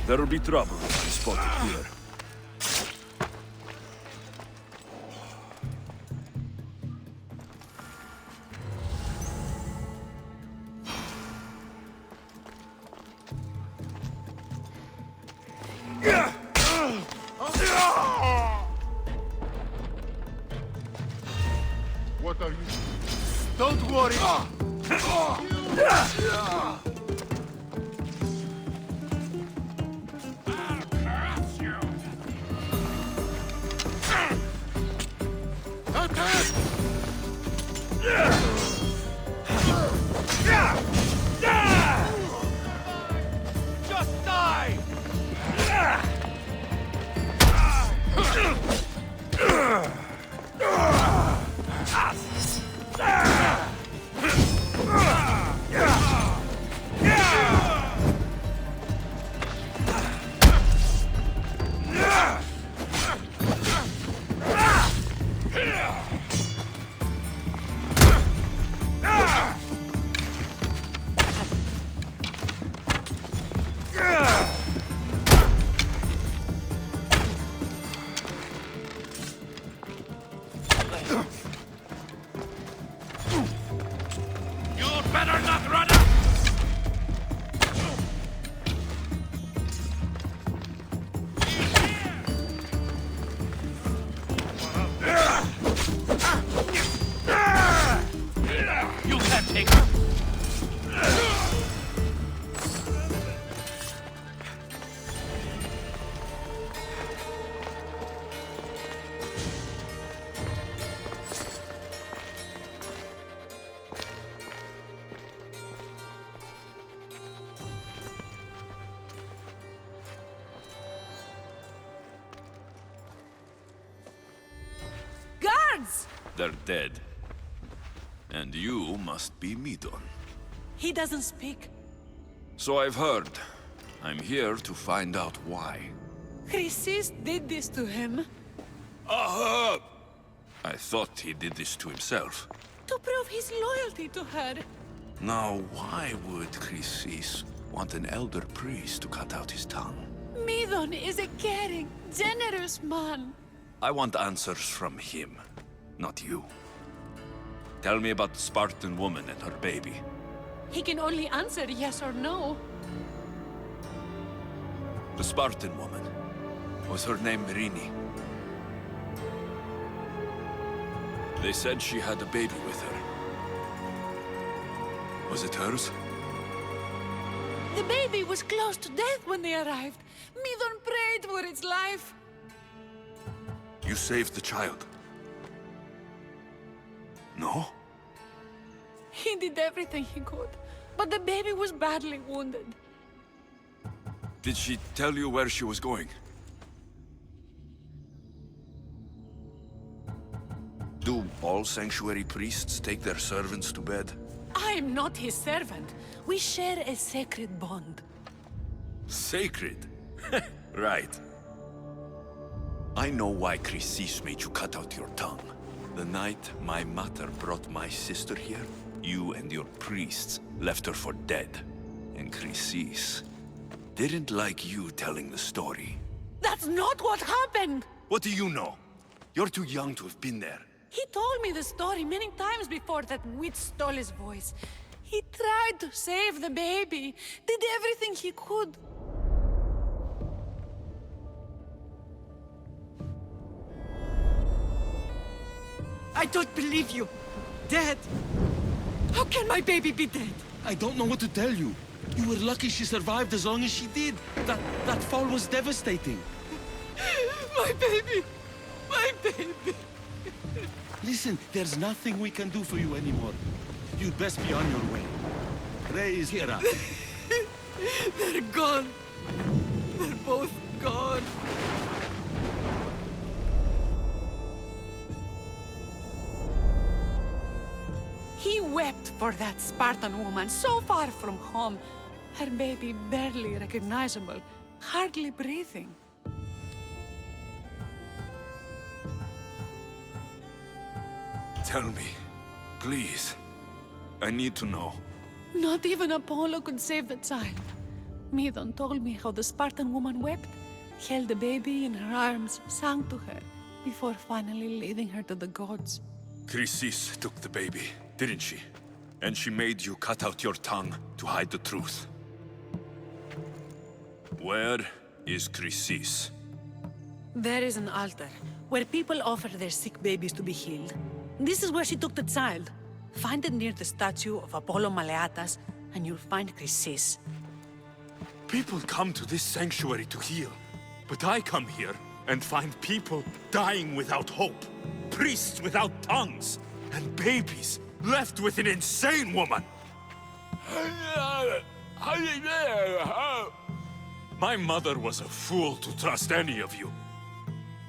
There'll be trouble if I spot it here. What are you? Don't worry. Just die! You'd better not run up! You can't take her! Guards! They're dead. And you must be Midon. He doesn't speak. So I've heard. I'm here to find out why. Chrysis did this to him Aha! I thought he did this to himself. to prove his loyalty to her. Now, why would Chrysis want an elder priest to cut out his tongue? Midon is a caring, generous man. I want answers from him, not you. Tell me about the Spartan woman and her baby. He can only answer yes or no. The Spartan woman. Was her name Rini? They said she had a baby with her. Was it hers? The baby was close to death when they arrived. Midon prayed for its life. You saved the child? No? He did everything he could, but the baby was badly wounded. Did she tell you where she was going? Do all sanctuary priests take their servants to bed? I am not his servant. We share a sacred bond. Sacred? Right. I know why Chrysis made you cut out your tongue. The night my mother brought my sister here, you and your priests left her for dead. And Chrysis didn't like you telling the story. That's not what happened! What do you know? You're too young to have been there. He told me the story many times before that witch stole his voice. He tried to save the baby, did everything he could. I don't believe you. Dead. How can my baby be dead? I don't know what to tell you. You were lucky she survived as long as she did. That fall was devastating. My baby! My baby! Listen, there's nothing we can do for you anymore. You'd best be on your way. Praise Hera. They're gone. They're both gone. He wept for that Spartan woman so far from home. Her baby barely recognizable, hardly breathing. Tell me, please. I need to know. Not even Apollo could save the child. Midon told me how the Spartan woman wept, held the baby in her arms, sang to her, before finally leading her to the gods. Chrysis took the baby, didn't she? And she made you cut out your tongue to hide the truth. Where is Chrysis? There is an altar where people offer their sick babies to be healed. This is where she took the child. Find it near the statue of Apollo Maleatas, and you'll find Chrysis. People come to this sanctuary to heal, but I come here and find people dying without hope, priests without tongues, and babies left with an insane woman. My mother was a fool to trust any of you.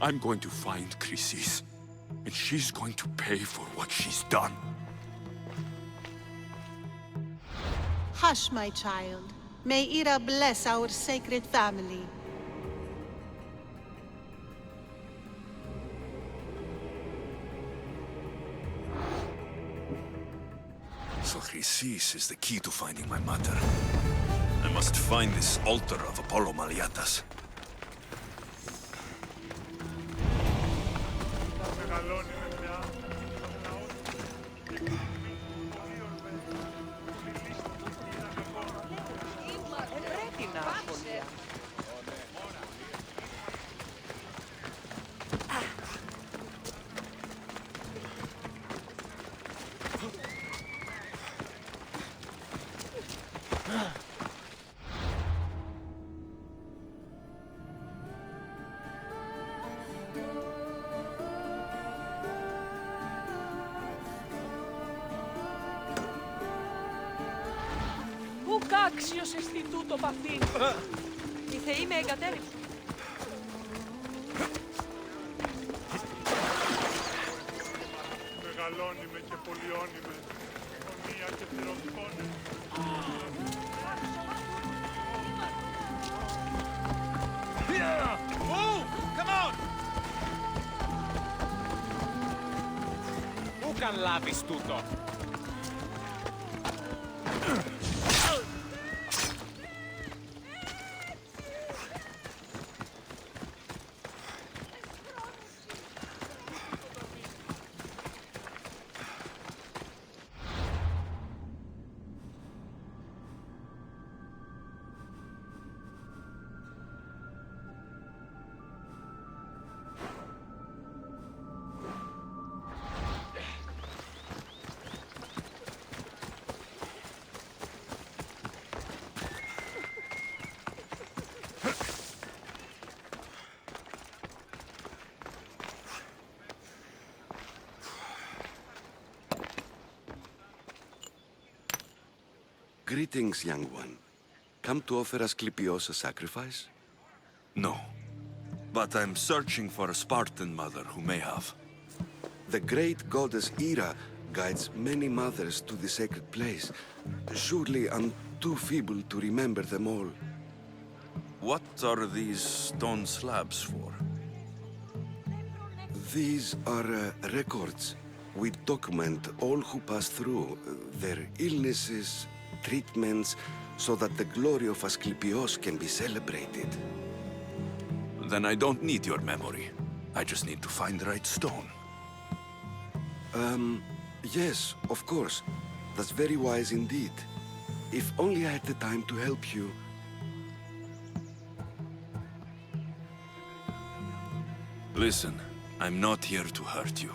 I'm going to find Chrysis, and she's going to pay for what she's done. Hush, my child. May Ira bless our sacred family. So Chrysis is the key to finding my mother. I must find this altar of Apollo Maleatas. Ουκ άξιος εστί τούτο παθήν. Οι θεοί με εγκατέλειψαν. Μεγαλώνει με και πολιώνει με. Γωνία και θηροκόνη. Move! Come on! Πού καν λάβεις τούτο? Greetings, young one. Come to offer Asclepios a sacrifice? No. But I'm searching for a Spartan mother who may have. The great goddess Ira guides many mothers to the sacred place. Surely I'm too feeble to remember them all. What are these stone slabs for? These are records. We document all who pass through, their illnesses, treatments, so that the glory of Asclepios can be celebrated. Then I don't need your memory. I just need to find the right stone. Yes, of course. That's very wise indeed. If only I had the time to help you. Listen, I'm not here to hurt you.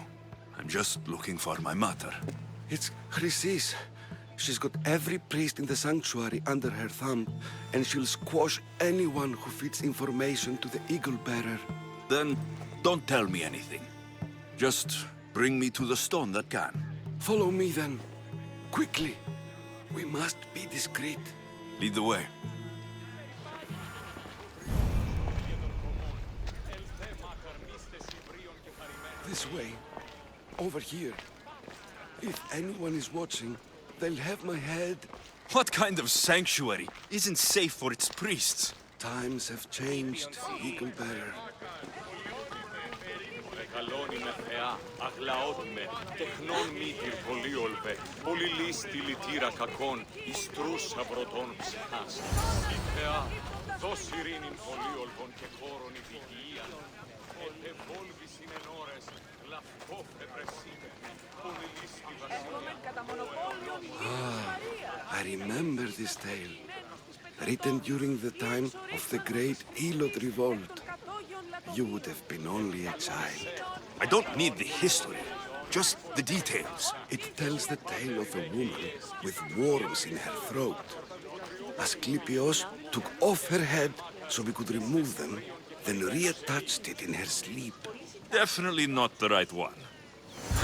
I'm just looking for my mother. It's Chrysis. She's got every priest in the sanctuary under her thumb, and she'll squash anyone who feeds information to the Eagle Bearer. Then don't tell me anything. Just bring me to the stone that can. Follow me then. Quickly. We must be discreet. Lead the way. This way. Over here. If anyone is watching, they'll have my head. What kind of sanctuary isn't safe for its priests? Times have changed, Eagle Bearer. Μεγαλώνει με θεά, αγλαών με, τεχνών μήτυρ πολύολβε, πολυλίστη λυτήρα κακών, ιστρούς αβρωτών ψυχάς. Θεά, δώσ' ειρήνην πολύολκον και χώρον υγεία. Ετε βόλβης είναι ώρες, λαυτόφε πρεσίνε, πολυλής τη βασιλεία. I remember this tale. Written during the time of the great Elot revolt. You would have been only a child. I don't need the history, just the details. It tells the tale of a woman with worms in her throat. Asclepios took off her head so we could remove them, then reattached it in her sleep. Definitely not the right one.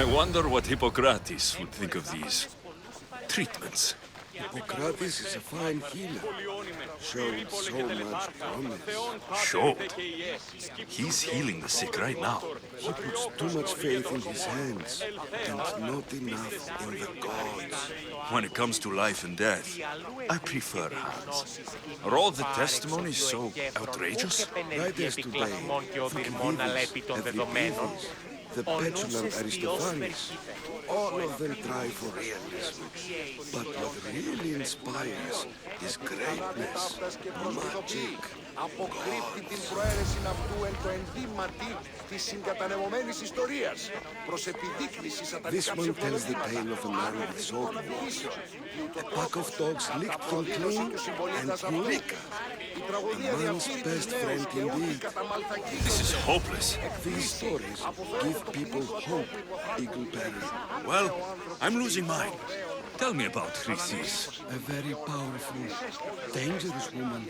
I wonder what Hippocrates would think of these treatments. Hippocrates is a fine healer. Showed so much promise. Showed? He's healing the sick right now. He puts too much faith in his hands and not enough in the gods. When it comes to life and death, I prefer hands. Are all the testimonies so outrageous? Right as today, Thucydides, Euripides, the petulant Aristophanes, all of them try for realism. But what really inspires is greatness, magic, αποκρύπτει την προαίρεση αυτού εν το ενδύματι της συγκατανεμωμένης ιστορίας προς επιδείκνυση This σατανικά one tells the tale of a man with sword. A pack of dogs licked him clean and Eureka, a man's best friend indeed. This is hopeless. These stories give people hope, Eagle Bearer. Well, I'm losing mine. Tell me about Chrysis. A very powerful, dangerous woman.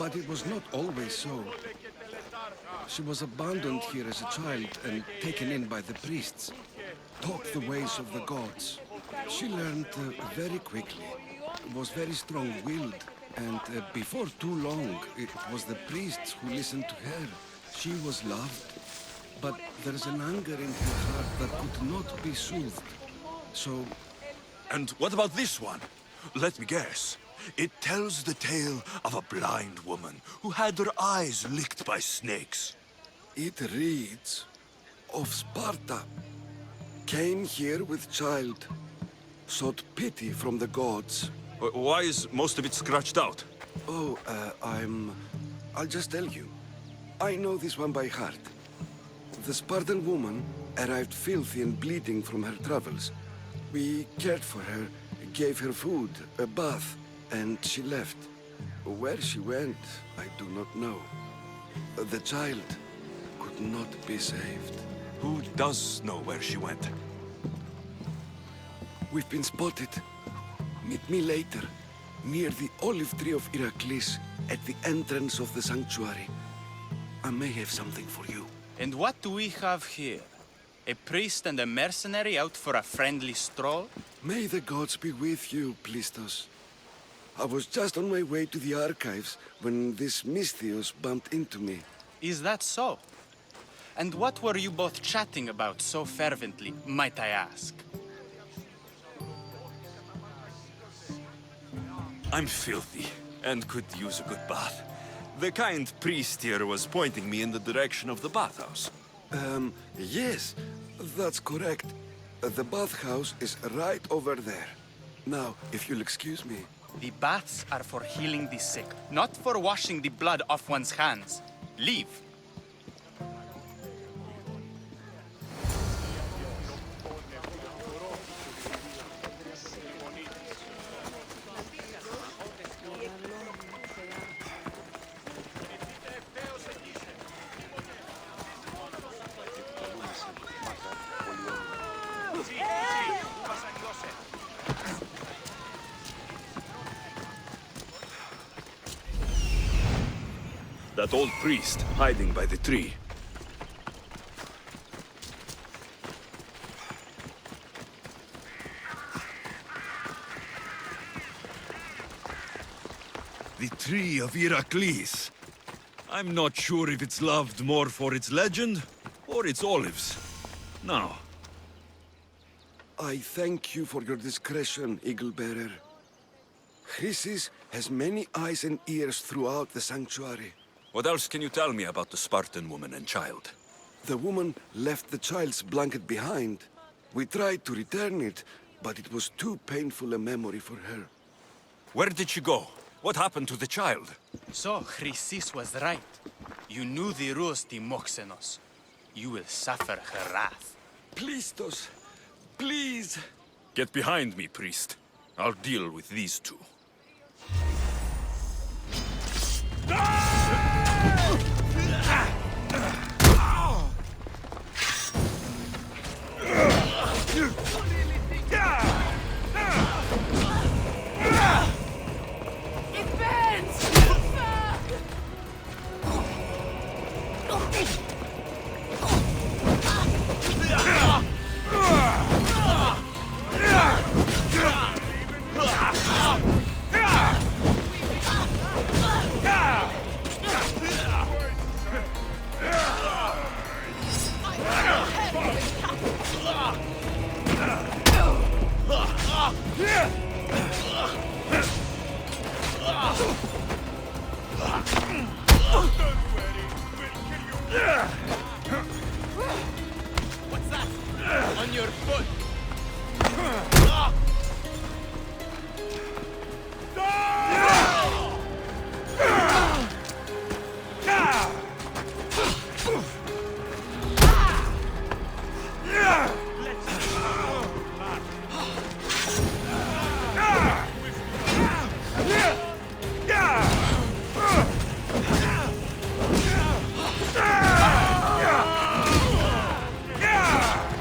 But it was not always so. She was abandoned here as a child and taken in by the priests. Taught the ways of the gods. She learned very quickly, was very strong-willed, and before too long, it was the priests who listened to her. She was loved, but there is an anger in her heart that could not be soothed. So And what about this one? Let me guess. It tells the tale of a blind woman who had her eyes licked by snakes. it reads of Sparta. Came here with child, sought pity from the gods. Why is most of it scratched out? Oh, I'll just tell you. I know this one by heart. The Spartan woman arrived filthy and bleeding from her travels. We cared for her, gave her food, a bath, and she left. Where she went, I do not know. The child could not be saved. Who does know where she went? We've been spotted. Meet me later, near the olive tree of Heracles, at the entrance of the sanctuary. I may have something for you. And what do we have here? A priest and a mercenary out for a friendly stroll? May the gods be with you, Plistos. I was just on my way to the archives when this Misthios bumped into me. Is that so? And what were you both chatting about so fervently, might I ask? I'm filthy and could use a good bath. The kind priest here was pointing me in the direction of the bathhouse. Yes, that's correct. The bathhouse is right over there. Now, if you'll excuse me. The baths are for healing the sick, not for washing the blood off one's hands. Leave. That old priest hiding by the tree. The tree of Heracles. I'm not sure if it's loved more for its legend or its olives. Now, I thank you for your discretion, Eagle Bearer. Chrysis has many eyes and ears throughout the sanctuary. what else can you tell me about the Spartan woman and child? The woman left the child's blanket behind. We tried to return it, but it was too painful a memory for her. Where did she go? What happened to the child? So, Chrysis was right. You knew the rules, Timoxenos. You will suffer her wrath. Plistos, please. Get behind me, priest. I'll deal with these two. What's that? On your foot!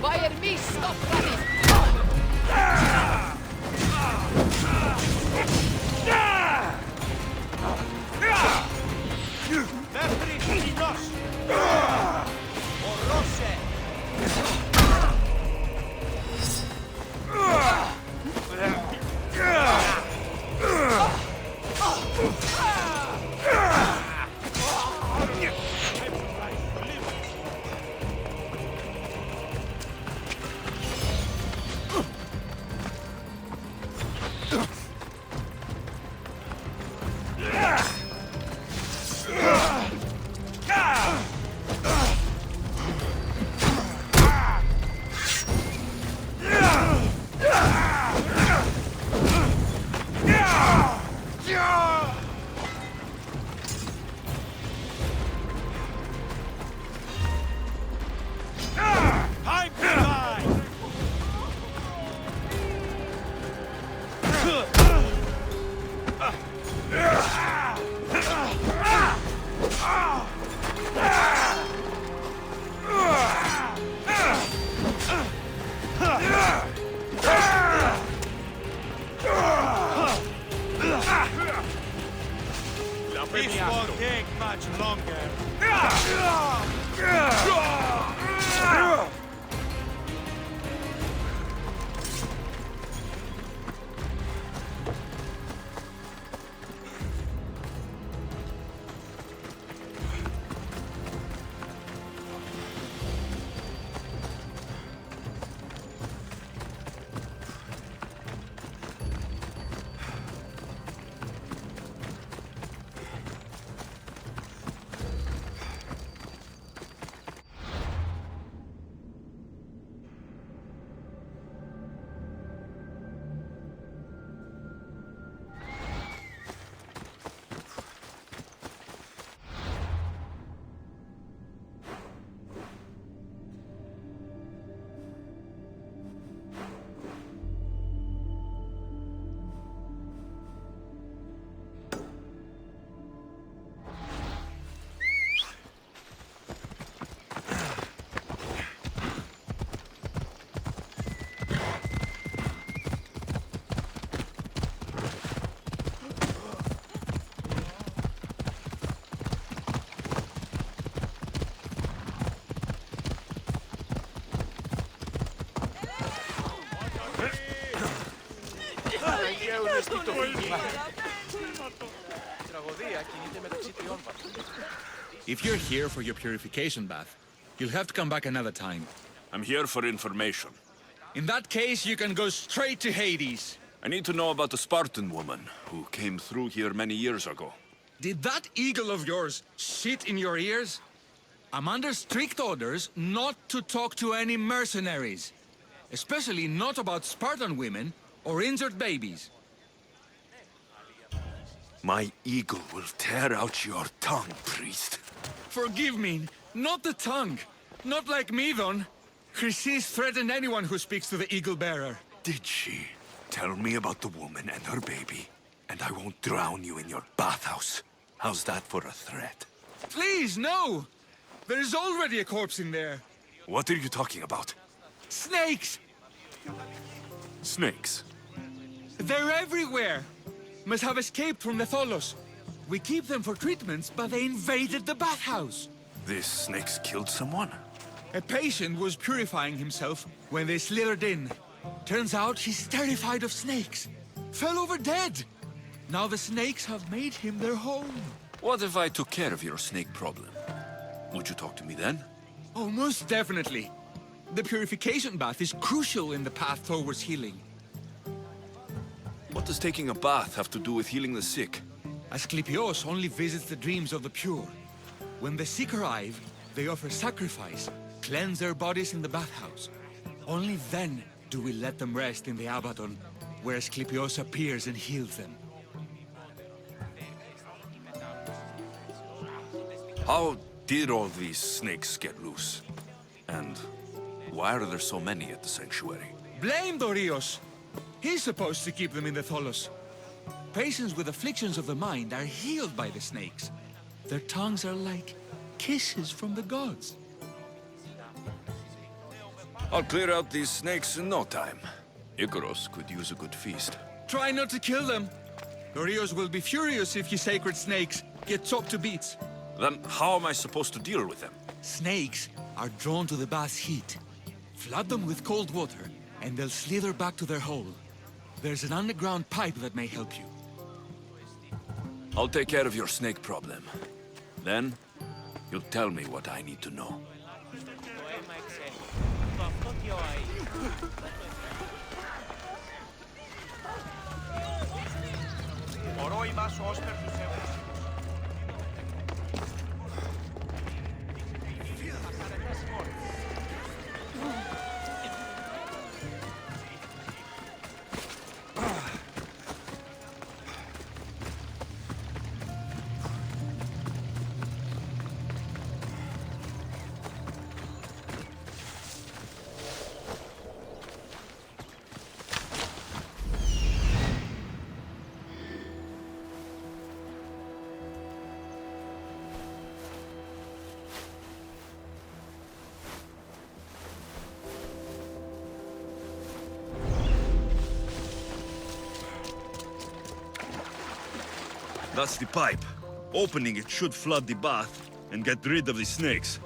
By me, stop running! This won't take much longer. If you're here for your purification bath, you'll have to come back another time. I'm here for information. In that case, you can go straight to Hades. I need to know about the Spartan woman who came through here many years ago. Did that eagle of yours shit in your ears? I'm under strict orders not to talk to any mercenaries. Especially not about Spartan women or injured babies. My eagle will tear out your tongue, priest. Forgive me, not the tongue. Not like Midon. Chrysis threatened anyone who speaks to the eagle bearer. Did she? Tell me about the woman and her baby, and I won't drown you in your bathhouse. How's that for a threat? Please, no! There is already a corpse in there. What are you talking about? Snakes! Snakes? They're everywhere! Must have escaped from the Tholos. We keep them for treatments, but they invaded the bathhouse. These snakes killed someone? A patient was purifying himself when they slithered in. Turns out he's terrified of snakes. Fell over dead. Now the snakes have made him their home. What if I took care of your snake problem? Would you talk to me then? Oh, most definitely. The purification bath is crucial in the path towards healing. What does taking a bath have to do with healing the sick? Asclepios only visits the dreams of the pure. When the sick arrive, they offer sacrifice, cleanse their bodies in the bathhouse. Only then do we let them rest in the Abaddon, where Asclepios appears and heals them. How did all these snakes get loose? And why are there so many at the sanctuary? Blame Dorios! He's supposed to keep them in the Tholos. Patients with afflictions of the mind are healed by the snakes. Their tongues are like kisses from the gods. I'll clear out these snakes in no time. Icaros could use a good feast. Try not to kill them. Dorios will be furious if you sacred snakes get chopped to bits. Then how am I supposed to deal with them? Snakes are drawn to the bath's heat. Flood them with cold water, and they'll slither back to their hole. There's an underground pipe that may help you. I'll take care of your snake problem. Then, you'll tell me what I need to know. That's the pipe. Opening it should flood the bath and get rid of the snakes.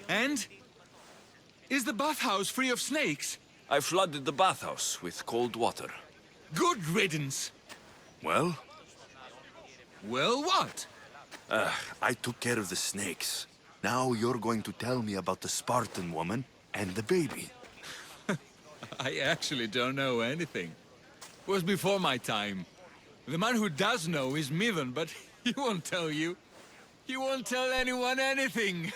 And? Is the bathhouse free of snakes? I flooded the bathhouse with cold water. Good riddance. Well? Well, what? I took care of the snakes. Now you're going to tell me about the Spartan woman and the baby. I actually don't know anything. It was before my time. The man who does know is Midon, but he won't tell you. He won't tell anyone anything.